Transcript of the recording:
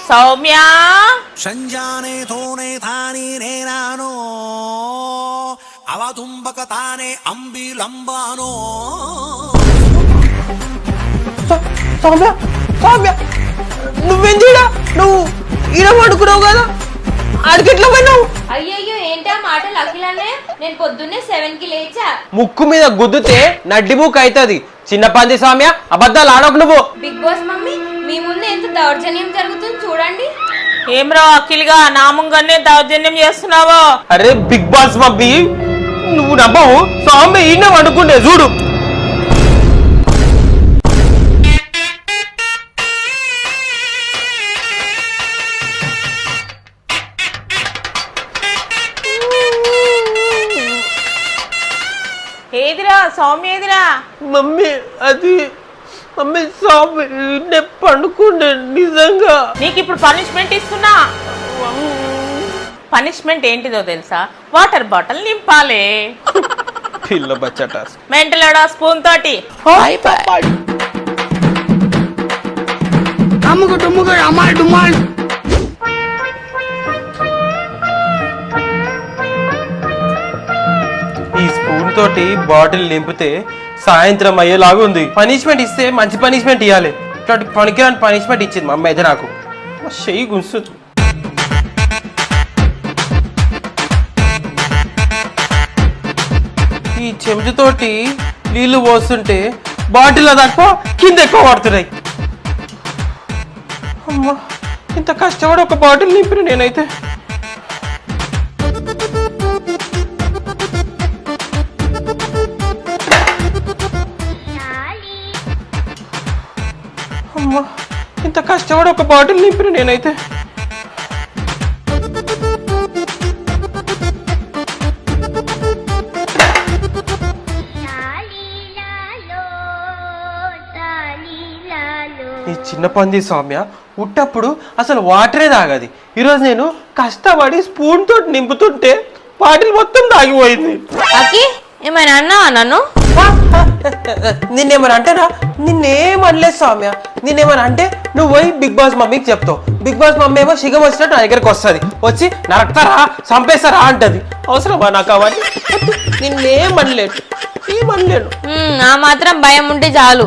సౌమ్య సంజానే తోనే తాని నేనానో అవతుంబక తానే అంబిలంబానో. సౌమ్య సౌమ్య నువ్వేం చేయడా? నువ్వు ఈడ పడుకున్నావు కదా, ఆడికెట్లా పోయినావు? అయ్యయ్యో ఏంటా మాటలు అఖిలనే? నేను పొద్దున్నే 7కి లేచా. ముక్కు మీద గుద్దుతే నడ్డి ముక్కు అవుతుంది. చిన్న పంది సౌమ్య, అబద్ధాలు ఆడకు నువ్వు. బిగ్ బాస్ మమ్మీ మీ ముందు ఎంత దౌర్జన్యం జరుగుతుంది చూడండి. ఏమ్రా అఖిల్గా నా ముంగన్నే దౌర్జన్యం చేస్తున్నావో? అరే బిగ్ బాస్ మమ్మీ నువ్వు నమ్మవు, సౌమ్య ఈయన వండుకుండే చూడు. ఏదిరా సౌమ్య ఏదిరా? మమ్మీ అది మమ్మీ సౌమ్య పండుకుండే నిజంగా. నీకు ఇప్పుడు పనిష్మెంట్ ఇస్తున్నా. పనిష్మెంట్ ఏంటిదో తెలుసా? వాటర్ బాటిల్ నింపాలి. పిల్ల బచ్చట మెంటలోడా స్పూన్ తోటి. ఈ స్పూన్ తోటి బాటిల్ నింపితే సాయంత్రం అయ్యేలాగా ఉంది. పనిష్మెంట్ ఇస్తే మంచి పనిష్మెంట్ ఇవ్వాలి. ఇట్లాంటి పనికిరాని పనిష్మెంట్ ఇచ్చింది మా అమ్మ అయితే నాకు. చెయ్యి గుంస్తుంది. ఈ చెంచుతోటి నీళ్లు పోస్తుంటే బాటిల్ తక్కువ కింద ఎక్కువ పడుతున్నాయి. అమ్మా ఇంత కష్టపడి ఒక బాటిల్ నింపిన నేనైతే. అమ్మా ఇంత కష్టపడి ఒక బాటిల్ నింపిన నేనైతే. ఈ చిన్న పంది సౌమ్య ఉట్టప్పుడు అసలు వాటరే తాగది. ఈరోజు నేను కష్టపడి స్పూన్ తోటి నింపుతుంటే బాటిల్ మొత్తం తాగిపోయింది. అఖి ఏమైనా అన్నావా నన్ను? నిన్నేమని అంటేనా? నిన్నేమనలేదు సౌమ్య. నిన్నేమని అంటే నువ్వు పోయి బిగ్ బాస్ మమ్మీకి చెప్తావు. బిగ్ బాస్ మమ్మీ ఏమో శిగం వచ్చినట్టు నా దగ్గరికి వస్తుంది. వచ్చి నరక్తారా చంపేస్తారా అంటది. అవసరమా నాకు అవన్నీ? నిన్నేమనలేదు, ఏమనలేను. ఆ మాత్రం భయం ఉంటే చాలు.